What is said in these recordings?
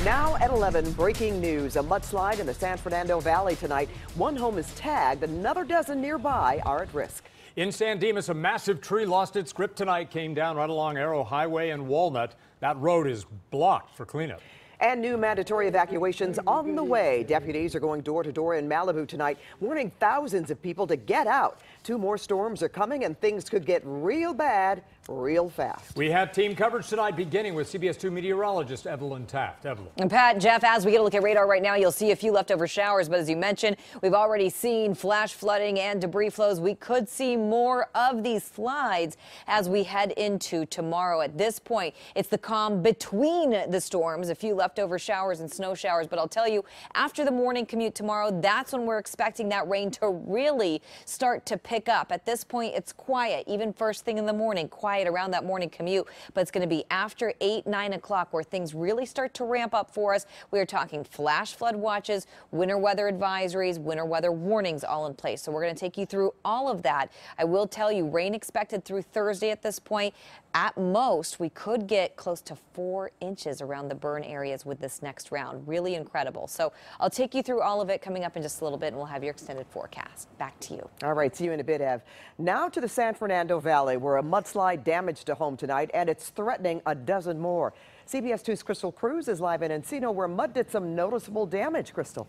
Now at 11, breaking news. A mudslide in the San Fernando Valley tonight. One home is tagged. Another dozen nearby are at risk. In San Dimas, a massive tree lost its grip tonight, came down right along Arrow Highway and Walnut. That road is blocked for cleanup. And new mandatory evacuations on the way. Deputies are going door to door in Malibu tonight, warning thousands of people to get out. 2 more storms are coming and things could get real bad real fast. We have team coverage tonight, beginning with CBS 2 meteorologist Evelyn Taft. Evelyn. And Pat, Jeff, as we get a look at radar right now, you'll see a few leftover showers. But as you mentioned, we've already seen flash flooding and debris flows. We could see more of these slides as we head into tomorrow. At this point, it's the calm between the storms, a few leftover showers and snow showers. But I'll tell you, after the morning commute tomorrow, that's when we're expecting that rain to really start to pick up. At this point, it's quiet, even first thing in the morning, quiet around that morning commute, but it's going to be after 8, 9 o'clock where things really start to ramp up for us. We are talking flash flood watches, winter weather advisories, winter weather warnings all in place. So we're going to take you through all of that. I will tell you, rain expected through Thursday at this point. At most, we could get close to 4 inches around the burn areas with this next round. Really incredible. So I'll take you through all of it coming up in just a little bit, and we'll have your extended forecast. Back to you. All right, see you in a bit, Ev. Now to the San Fernando Valley, where a mudslide damaged a home tonight, and it's threatening a dozen more. CBS 2's Crystal Cruz is live in Encino, where mud did some noticeable damage. Crystal.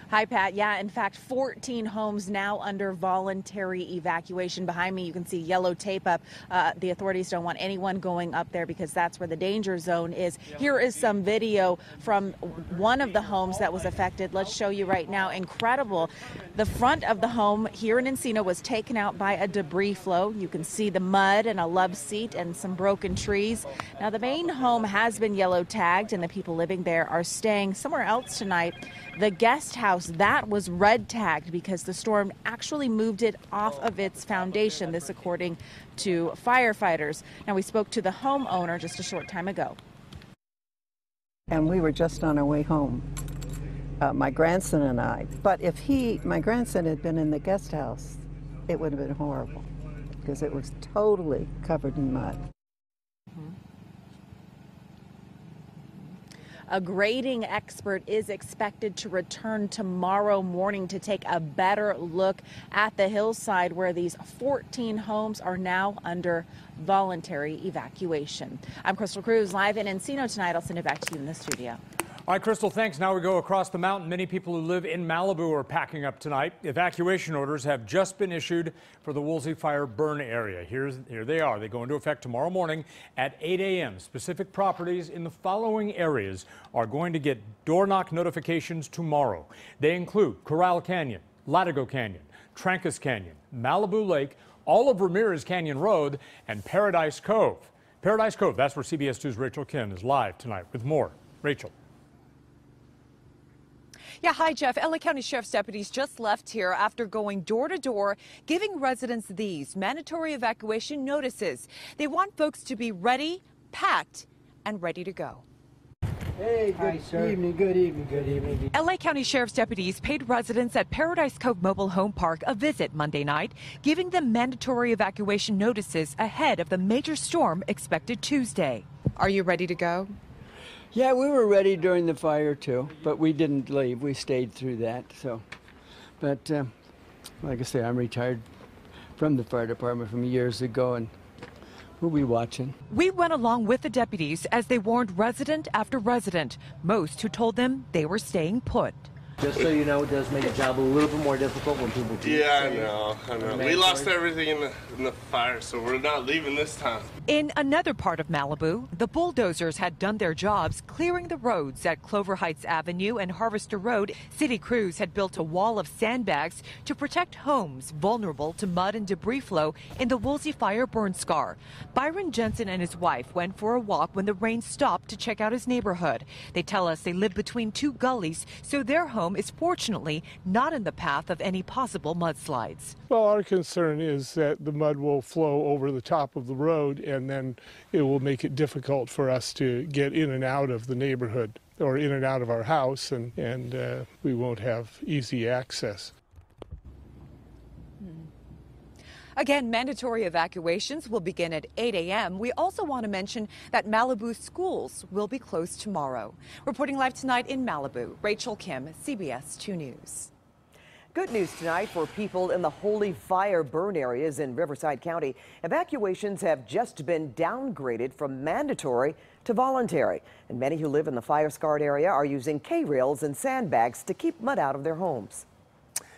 Hi, Pat. Yeah, in fact, 14 homes now under voluntary evacuation. Behind me, you can see yellow tape up. The authorities don't want anyone going up there because that's where the danger zone is. Here is some video from one of the homes that was affected. Let's show you right now. Incredible. The front of the home here in Encino was taken out by a debris flow. You can see the mud and a love seat and some broken trees. Now, the main home has been yellow tagged, and the people living there are staying somewhere else tonight. The guest house, that was red tagged because the storm actually moved it off of its foundation, this according to firefighters. Now, we spoke to the homeowner just a short time ago. And we were just on our way home, my grandson and I. But if my grandson had been in the guest house, it would have been horrible because it was totally covered in mud. A grading expert is expected to return tomorrow morning to take a better look at the hillside where these 14 homes are now under voluntary evacuation. I'm Crystal Cruz, live in Encino tonight. I'll send it back to you in the studio. All right, Crystal, thanks. Now we go across the mountain. Many people who live in Malibu are packing up tonight. Evacuation orders have just been issued for the Woolsey fire burn area. Here they are. They go into effect tomorrow morning at 8 a.m. Specific properties in the following areas are going to get door knock notifications tomorrow. They include Caroll Canyon, Latigo Canyon, Trancas Canyon, Malibu Lake, all of Ramirez Canyon Road, and Paradise Cove. Paradise Cove, that's where CBS 2's Rachel Kim is live tonight with more. Rachel. Yeah, hi, Jeff. LA County Sheriff's deputies just left here after going door to door, giving residents these mandatory evacuation notices. They want folks to be ready, packed, and ready to go. Hey, good evening, good evening, good evening. LA County Sheriff's deputies paid residents at Paradise Cove Mobile Home Park a visit Monday night, giving them mandatory evacuation notices ahead of the major storm expected Tuesday. Are you ready to go? Yeah, we were ready during the fire too, but we didn't leave. We stayed through that. So, but like I say, I'm retired from the fire department from years ago, and we'll be watching. We went along with the deputies as they warned resident after resident, most who told them they were staying put. Just so you know, it does make the job a little bit more difficult when people do. Yeah, I know. We lost everything in the fire, so we're not leaving this time. In another part of Malibu, the bulldozers had done their jobs clearing the roads at Clover Heights Avenue and Harvester Road. City crews had built a wall of sandbags to protect homes vulnerable to mud and debris flow in the Woolsey fire burn scar. Byron Jensen and his wife went for a walk when the rain stopped to check out his neighborhood. They tell us they live between 2 gullies, so their home is fortunately not in the path of any possible mudslides. Well, our concern is that the mud will flow over the top of the road, and then it will make it difficult for us to get in and out of the neighborhood or in and out of our house, and we won't have easy access. Again, mandatory evacuations will begin at 8 a.m. We also want to mention that Malibu schools will be closed tomorrow. Reporting live tonight in Malibu, Rachel Kim, CBS 2 News. Good news tonight for people in the Holy Fire burn areas in Riverside County. Evacuations have just been downgraded from mandatory to voluntary. And many who live in the fire-scarred area are using K-rails and sandbags to keep mud out of their homes.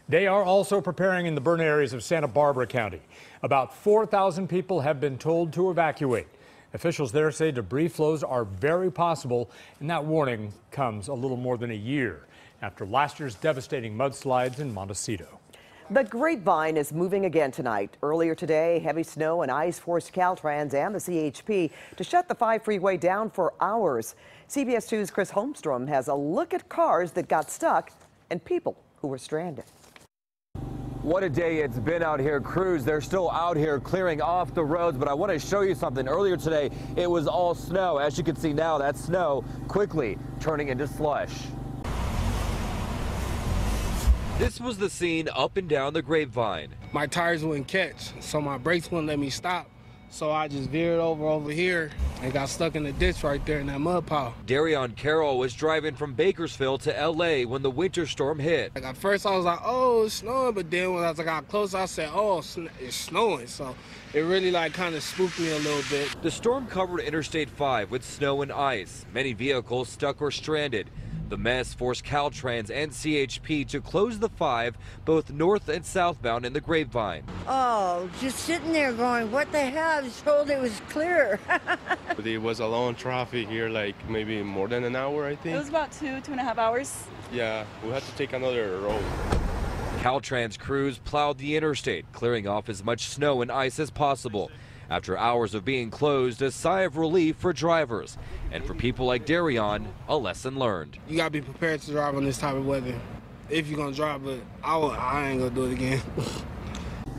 They are also preparing in the burn areas of Santa Barbara County. About 4,000 people have been told to evacuate. Officials there say debris flows are very possible, and that warning comes a little more than a year after last year's devastating mudslides in Montecito. The Grapevine is moving again tonight. Earlier today, heavy snow and ice forced Caltrans and the CHP to shut the 5 freeway down for hours. CBS 2's Chris Holmstrom has a look at cars that got stuck and people who were stranded. What a day it's been out here. Crews, they're still out here clearing off the roads, but I want to show you something. Earlier today, it was all snow. As you can see now, that snow quickly turning into slush. This was the scene up and down the Grapevine. My tires wouldn't catch, so my brakes wouldn't let me stop. So I just veered over here and got stuck in the ditch right there in that mud pile. Darrian Caroll was driving from Bakersfield to LA when the winter storm hit. At first I was like, oh, it's snowing, but then when I got closer, I said, oh, it's snowing. So it really kind of spooked me a little bit. The storm covered Interstate 5 with snow and ice. Many vehicles stuck or stranded. The mess forced Caltrans and CHP to close the 5, both north and southbound in the Grapevine. Oh, just sitting there going, what the hell? I was told it was clear. There was a long traffic here, maybe more than an hour, I think. It was about 2.5 hours. Yeah, we had to take another road. Caltrans crews plowed the interstate, clearing off as much snow and ice as possible. After hours of being closed, a sigh of relief for drivers. And for people like Darrian, a lesson learned. You gotta be prepared to drive on this type of weather. If you're gonna drive, but I ain't gonna do it again.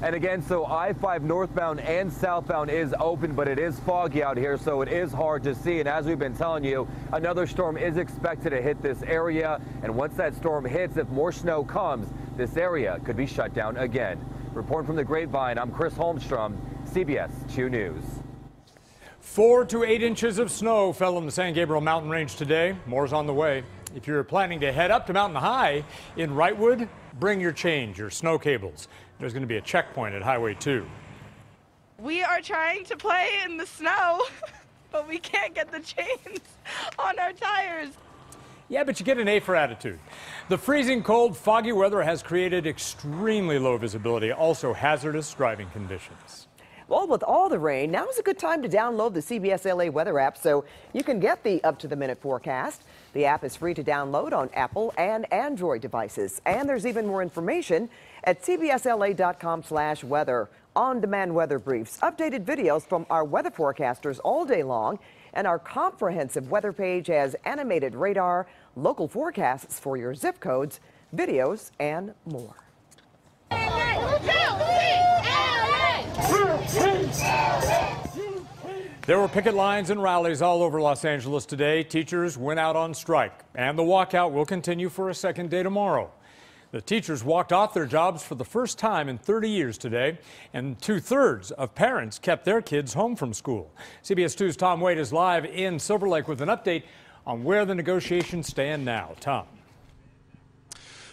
And again, so I-5 northbound and southbound is open, but it is foggy out here, so it is hard to see. And as we've been telling you, another storm is expected to hit this area. And once that storm hits, if more snow comes, this area could be shut down again. Reporting from the Grapevine, I'm Chris Holmstrom, CBS 2 News. 4 to 8 inches of snow fell in the San Gabriel mountain range today. More's on the way. If you're planning to head up to Mountain High in Wrightwood, bring your change, your snow cables. There's going to be a checkpoint at Highway 2. We are trying to play in the snow, but we can't get the chains on our tires. Yeah, but you get an A for attitude. The freezing cold, foggy weather has created extremely low visibility, also hazardous driving conditions. Well, with all the rain, now's a good time to download the CBS LA weather app so you can get the up-to-the-minute forecast. The app is free to download on Apple and Android devices. And there's even more information at cbsla.com/weather. On-demand weather briefs, updated videos from our weather forecasters all day long, and our comprehensive weather page has animated radar, local forecasts for your zip codes, videos, and more. There were picket lines and rallies all over Los Angeles today. Teachers went out on strike, and the walkout will continue for a second day tomorrow. The teachers walked off their jobs for the first time in 30 years today, and 2/3 of parents kept their kids home from school. CBS 2's Tom Wade is live in Silver Lake with an update on where the negotiations stand now. Tom.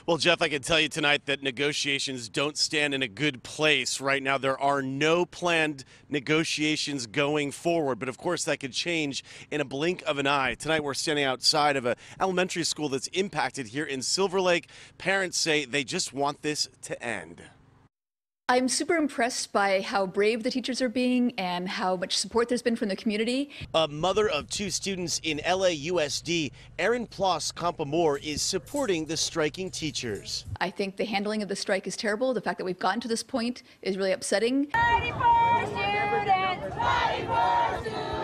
Well, Jeff, I can tell you tonight that negotiations don't stand in a good place. Right now, there are no planned negotiations going forward, but of course that could change in a blink of an eye. Tonight, we're standing outside of an elementary school that's impacted here in Silver Lake. Parents say they just want this to end. I'm super impressed by how brave the teachers are being and how much support there's been from the community. A mother of 2 students in LAUSD, Erin Ploss Compamore, is supporting the striking teachers. I think the handling of the strike is terrible. The fact that we've gotten to this point is really upsetting. Fighting for students! Fighting for students!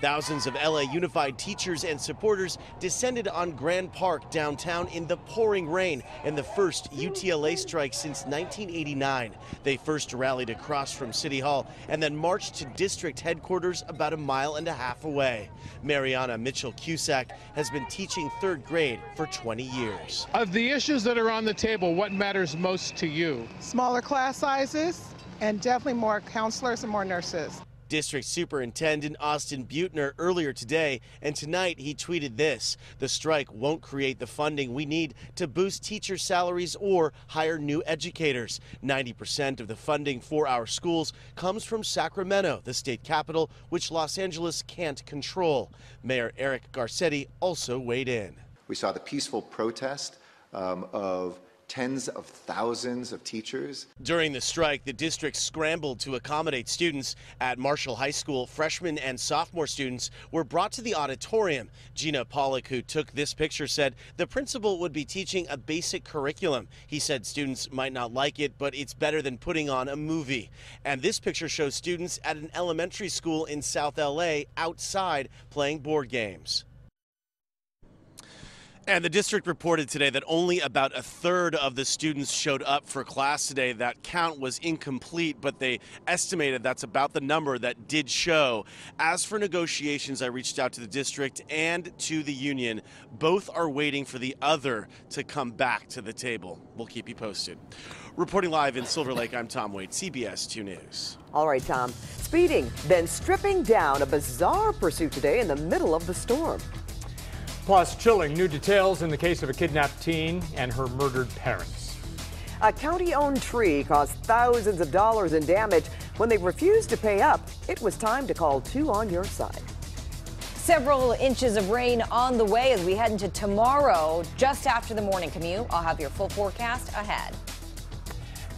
Thousands of LA Unified teachers and supporters descended on Grand Park downtown in the pouring rain in the first UTLA strike since 1989. They first rallied across from City Hall and then marched to district headquarters about 1.5 miles away. Mariana Mitchell-Cusack has been teaching 3rd grade for 20 years. Of the issues that are on the table, what matters most to you? Smaller class sizes, and definitely more counselors and more nurses. District Superintendent Austin Buettner earlier today, and tonight he tweeted this: the strike won't create the funding we need to boost teacher salaries or hire new educators. 90% of the funding for our schools comes from Sacramento, the state capital, which Los Angeles can't control. Mayor Eric Garcetti also weighed in. We saw the peaceful protest of tens of thousands of teachers. During the strike, the district scrambled to accommodate students. At Marshall High School, freshmen and sophomore students were brought to the auditorium. Gina Pollock, who took this picture, said the principal would be teaching a basic curriculum. He said students might not like it, but it's better than putting on a movie. And this picture shows students at an elementary school in South LA outside playing board games. And the district reported today that only about a third of the students showed up for class today. That count was incomplete, but they estimated that's about the number that did show. As for negotiations, I reached out to the district and to the union. Both are waiting for the other to come back to the table. We'll keep you posted. Reporting live in Silver Lake, I'm Tom Waite, CBS 2 News. All right, Tom. Speeding, then stripping down. A bizarre pursuit today in the middle of the storm. Plus, chilling new details in the case of a kidnapped teen and her murdered parents. A county-owned tree caused thousands of dollars in damage. When they refused to pay up, it was time to call 2 on your side. Several inches of rain on the way as we head into tomorrow, just after the morning commute. I'll have your full forecast ahead.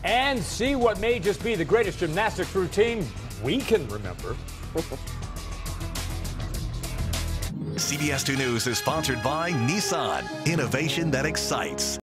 And see what may just be the greatest gymnastics routine we can remember. CBS 2 News is sponsored by Nissan. Innovation that excites.